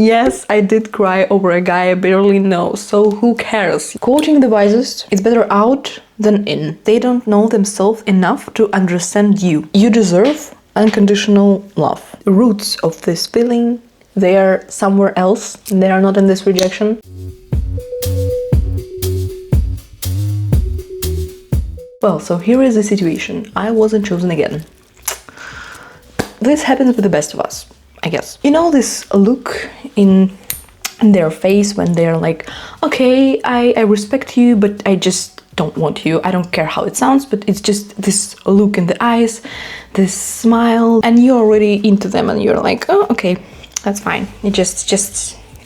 Yes, I did cry over a guy I barely know, so who cares? Quoting the wisest, it's better out than in. They don't know themselves enough to understand you. You deserve unconditional love. The roots of this feeling, they are somewhere else. They are not in this rejection. Well, so here is the situation. I wasn't chosen again. This happens with the best of us, I guess. You know this look in their face when they're like, okay, I respect you, but I just don't want you. I don't care how it sounds, but it's just this look in the eyes, this smile, and you're already into them and you're like, oh, okay, that's fine.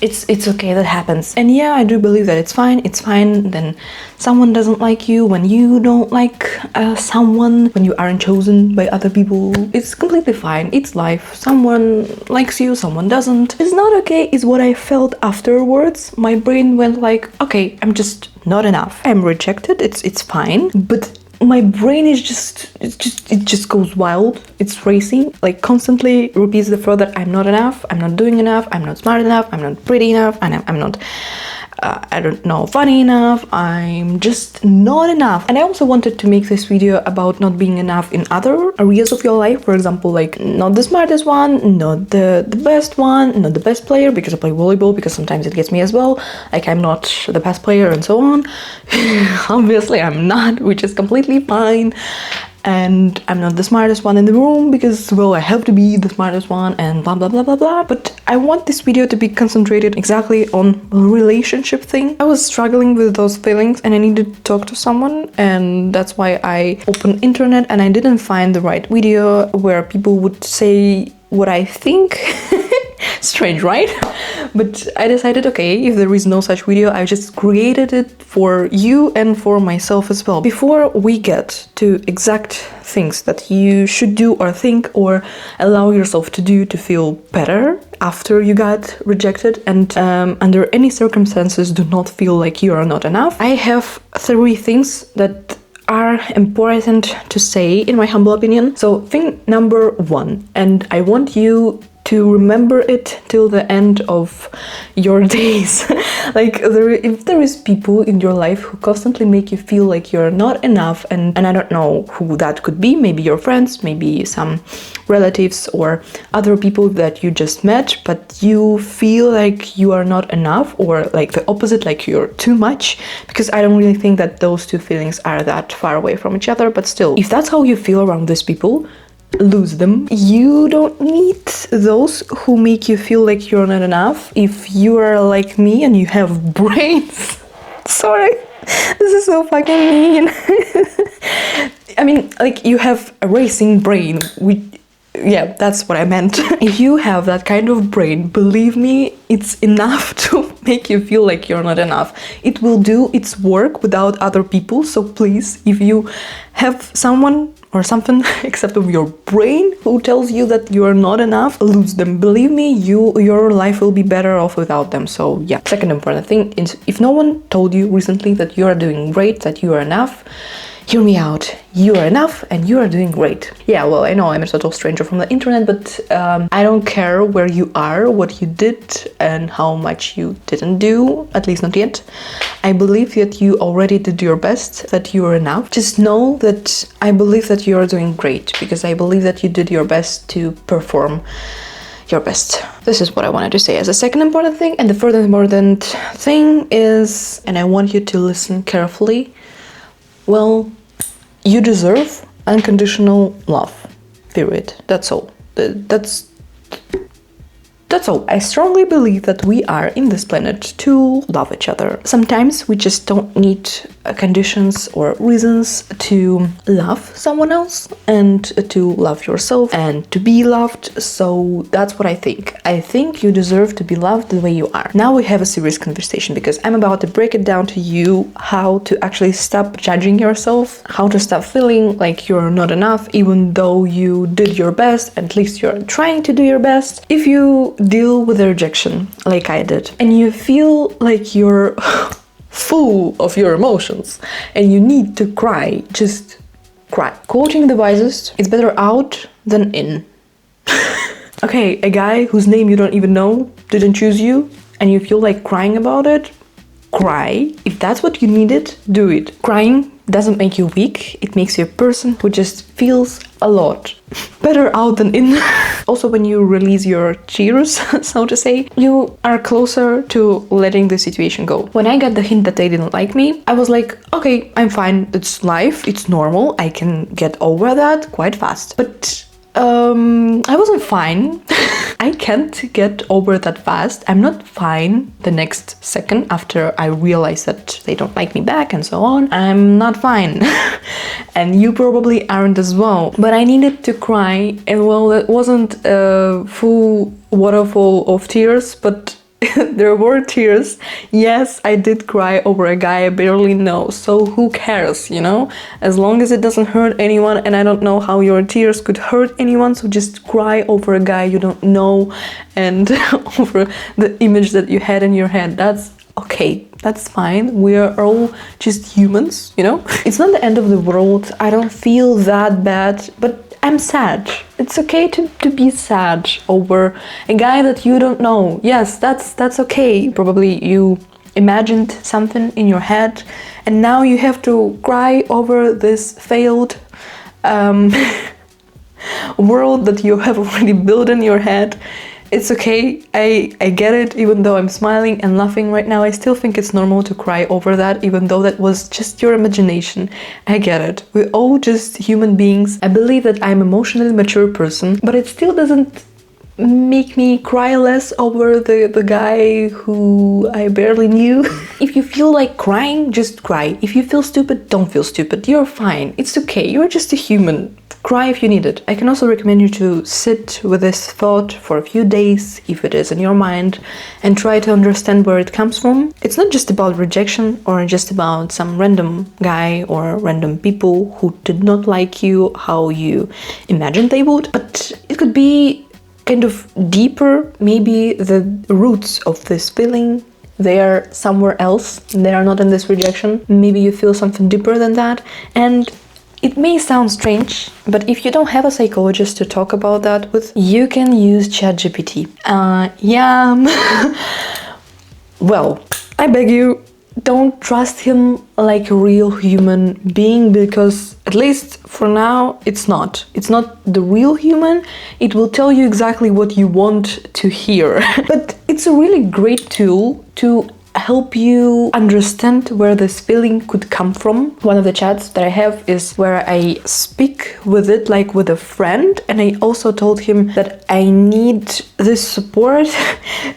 It's okay, that happens. And yeah, I do believe that it's fine. Then someone doesn't like you, when you don't like someone, when you aren't chosen by other people, it's completely fine. It's life. Someone likes you, someone doesn't. It's not okay, is what I felt afterwards. My brain went like, okay, I'm just not enough. I'm rejected, it's fine. But my brain is it just goes wild. It's racing, like constantly repeats the thought that I'm not enough, I'm not doing enough, I'm not smart enough, I'm not pretty enough, and I'm not, I don't know, funny enough, I'm just not enough. And I also wanted to make this video about not being enough in other areas of your life. For example, like not the smartest one, not the best one, not the best player, because I play volleyball, because sometimes it gets me as well. Like I'm not the best player and so on. Obviously I'm not, which is completely fine. And I'm not the smartest one in the room because, well, I have to be the smartest one and blah blah blah blah blah. But I want this video to be concentrated exactly on a relationship thing. I was struggling with those feelings and I needed to talk to someone, and that's why I opened internet and I didn't find the right video where people would say what I think. Strange, right? But I decided, okay, if there is no such video, I just created it for you and for myself as well. Before we get to exact things that you should do or think or allow yourself to do to feel better after you got rejected and under any circumstances do not feel like you are not enough, I have 3 things that are important to say, in my humble opinion. So thing number 1, and I want you to remember it till the end of your days. Like if there is people in your life who constantly make you feel like you're not enough, and I don't know who that could be, maybe your friends, maybe some relatives or other people that you just met, but you feel like you are not enough, or like the opposite, like you're too much, because I don't really think that those 2 feelings are that far away from each other. But still, if that's how you feel around these people, lose them. You don't need those who make you feel like you're not enough. If you are like me and you have brains, sorry, this is so fucking mean. I mean, like, you have a racing brain, yeah, that's what I meant. If you have that kind of brain, believe me, it's enough to make you feel like you're not enough. It will do its work without other people. So please, if you have someone or something except of your brain who tells you that you are not enough, lose them. Believe me, your life will be better off without them. So yeah. Second important thing is, if no one told you recently that you are doing great, that you are enough, hear me out. You are enough and you are doing great. Yeah, well, I know I'm a total stranger from the internet, but I don't care where you are, what you did, and how much you didn't do, at least not yet. I believe that you already did your best, that you are enough. Just know that I believe that you are doing great, because I believe that you did your best to perform your best. This is what I wanted to say as a second important thing. And the third important thing is, and I want you to listen carefully, well, you deserve unconditional love. Period. That's all. That's all. I strongly believe that we are in this planet to love each other. Sometimes we just don't need conditions or reasons to love someone else and to love yourself and to be loved. So that's what I think. I think you deserve to be loved the way you are. Now we have a serious conversation, because I'm about to break it down to you how to actually stop judging yourself, how to stop feeling like you're not enough, even though you did your best, at least you're trying to do your best. If you deal with the rejection like I did, and you feel like you're full of your emotions and you need to cry, just cry. Quoting the wisest, it's better out than in. Okay, a guy whose name you don't even know didn't choose you and you feel like crying about it, cry. If that's what you needed, do it. Crying doesn't make you weak, it makes you a person who just feels a lot better out than in. Also, when you release your tears, so to say, you are closer to letting the situation go. When I got the hint that they didn't like me, I was like, okay, I'm fine, it's life, it's normal, I can get over that quite fast. But I wasn't fine. I can't get over that fast. I'm not fine the next second after I realize that they don't like me back and so on. I'm not fine. And you probably aren't as well. But I needed to cry, and well, it wasn't a full waterfall of tears, but there were tears. Yes, I did cry over a guy I barely know, so who cares, you know? As long as it doesn't hurt anyone, and I don't know how your tears could hurt anyone, so just cry over a guy you don't know and over the image that you had in your head. That's okay, that's fine. We are all just humans, you know? It's not the end of the world. I don't feel that bad, but I'm sad. It's okay to be sad over a guy that you don't know. Yes, that's okay. Probably you imagined something in your head and now you have to cry over this failed world that you have already built in your head. It's okay, I get it, even though I'm smiling and laughing right now, I still think it's normal to cry over that, even though that was just your imagination. I get it. We're all just human beings. I believe that I'm an emotionally mature person, but it still doesn't make me cry less over the guy who I barely knew. If you feel like crying, just cry. If you feel stupid, don't feel stupid. You're fine. It's okay. You're just a human. Cry if you need it. I can also recommend you to sit with this thought for a few days, if it is in your mind, and try to understand where it comes from. It's not just about rejection or just about some random guy or random people who did not like you how you imagined they would, but it could be kind of deeper. Maybe the roots of this feeling, they are somewhere else. They are not in this rejection. Maybe you feel something deeper than that. And it may sound strange, but if you don't have a psychologist to talk about that with, you can use ChatGPT. Well, I beg you, don't trust him like a real human being, because at least for now, it's not. It's not the real human. It will tell you exactly what you want to hear. But it's a really great tool to help you understand where this feeling could come from. One of the chats that I have is where I speak with it like with a friend, and I also told him that I need this support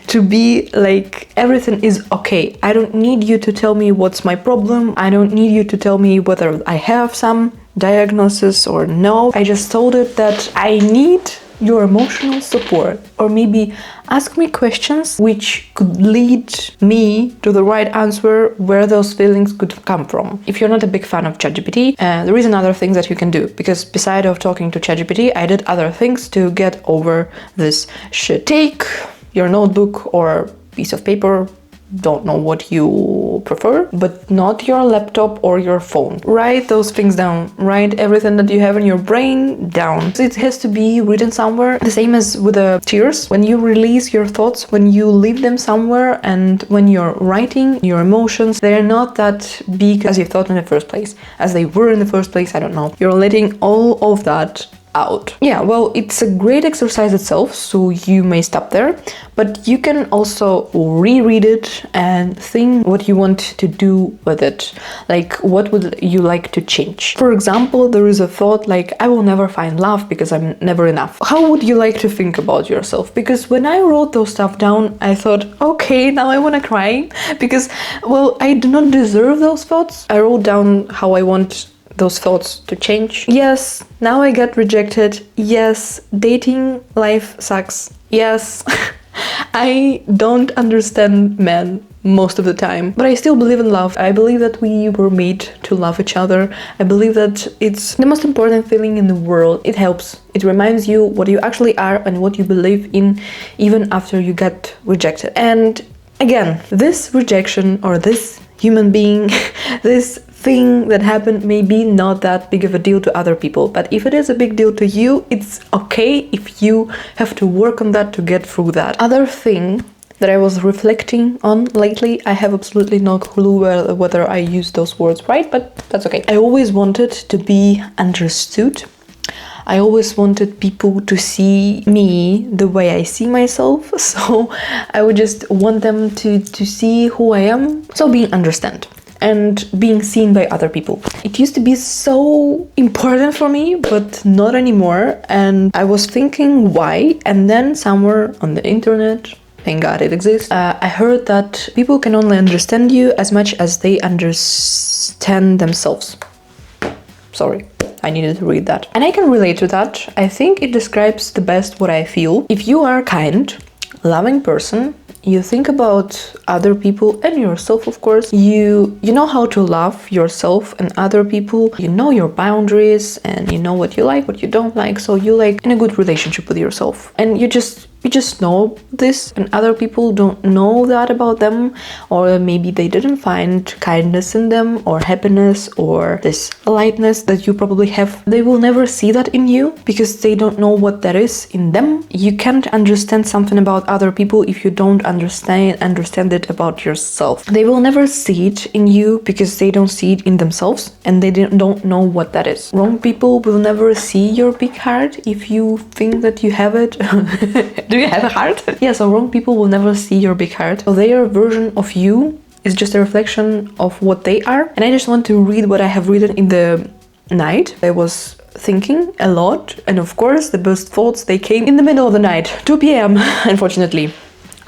to be like everything is okay. I don't need you to tell me what's my problem. I don't need you to tell me whether I have some diagnosis or no. I just told it that I need your emotional support, or maybe ask me questions which could lead me to the right answer where those feelings could come from. If you're not a big fan of ChatGPT, there is another thing that you can do, because beside of talking to ChatGPT, I did other things to get over this shit. Take your notebook or piece of paper, don't know what you prefer, but not your laptop or your phone. Write those things down. Write everything that you have in your brain down. It has to be written somewhere. The same as with the tears. When you release your thoughts, when you leave them somewhere, and when you're writing your emotions, they're not that big as you thought in the first place. As they were in the first place, I don't know. You're letting all of that out. Yeah, well, it's a great exercise itself, so you may stop there, but you can also reread it and think what you want to do with it. Like, what would you like to change? For example, there is a thought like, I will never find love because I'm never enough. How would you like to think about yourself? Because when I wrote those stuff down, I thought, okay, now I want to cry because, well, I do not deserve those thoughts. I wrote down how I want those thoughts to change. Yes, now I got rejected. Yes, dating life sucks. Yes, I don't understand men most of the time, but I still believe in love. I believe that we were made to love each other. I believe that it's the most important feeling in the world. It helps. It reminds you what you actually are and what you believe in, even after you get rejected. And again, this rejection or this human being, this thing that happened may be not that big of a deal to other people, but if it is a big deal to you, it's okay if you have to work on that to get through that. Other thing that I was reflecting on lately. I have absolutely no clue whether I use those words right, but that's okay. I always wanted to be understood. I always wanted people to see me the way I see myself, so I would just want them to see who I am. So being understood and being seen by other people. It used to be so important for me, but not anymore. And I was thinking why, and then somewhere on the internet, thank God it exists, I heard that people can only understand you as much as they understand themselves. Sorry, I needed to read that. And I can relate to that. I think it describes the best what I feel. If you are a kind, loving person, you think about other people and yourself, of course. You know how to love yourself and other people. You know your boundaries and you know what you like, what you don't like. So you like in a good relationship with yourself. And you just know this, and other people don't know that about them, or maybe they didn't find kindness in them or happiness or this lightness that you probably have. They will never see that in you because they don't know what that is in them. You can't understand something about other people if you don't understand it about yourself. They will never see it in you because they don't see it in themselves and they don't know what that is. Wrong people will never see your big heart if you think that you have it. Do you have a heart? Yeah, so wrong people will never see your big heart. So their version of you is just a reflection of what they are. And I just want to read what I have written in the night. I was thinking a lot, and of course the best thoughts, they came in the middle of the night, 2 p.m. unfortunately.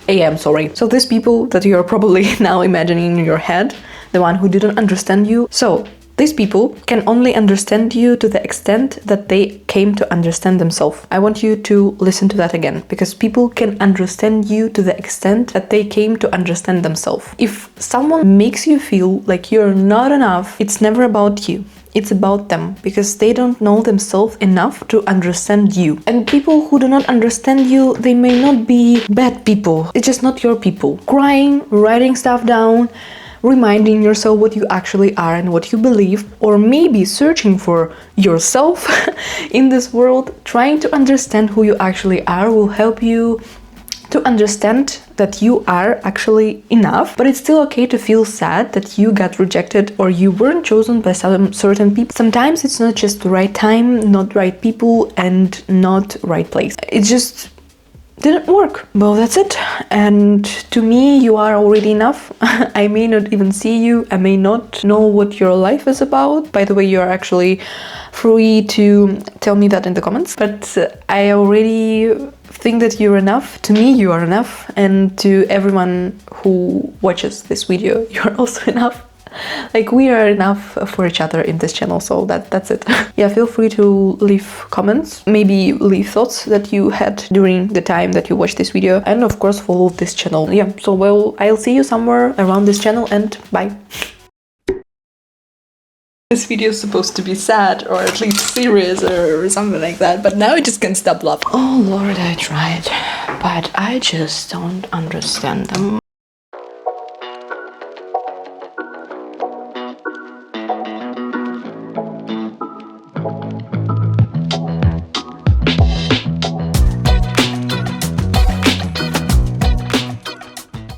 AM, sorry. So these people that you are probably now imagining in your head, the one who didn't understand you. So these people can only understand you to the extent that they came to understand themselves. I want you to listen to that again, because people can understand you to the extent that they came to understand themselves. If someone makes you feel like you're not enough, it's never about you. It's about them, because they don't know themselves enough to understand you. And people who do not understand you, they may not be bad people. It's just not your people. Crying, writing stuff down, reminding yourself what you actually are and what you believe, or maybe searching for yourself in this world, trying to understand who you actually are will help you to understand that you are actually enough. But it's still okay to feel sad that you got rejected or you weren't chosen by some certain people. Sometimes it's not just the right time, not right people, and not right place. It just didn't work. Well, that's it. And to me, you are already enough. I may not even see you. I may not know what your life is about. By the way, you are actually free to tell me that in the comments. But I already think that you're enough. To me, you are enough. And to everyone who watches this video, you're also enough. Like, we are enough for each other in this channel, so that's it. Yeah, feel free to leave comments, maybe leave thoughts that you had during the time that you watched this video, and of course follow this channel. Yeah, so well, I'll see you somewhere around this channel, and bye. This video is supposed to be sad, or at least serious, or something like that, but now I just can't stop laughing. Oh Lord, I tried, but I just don't understand them.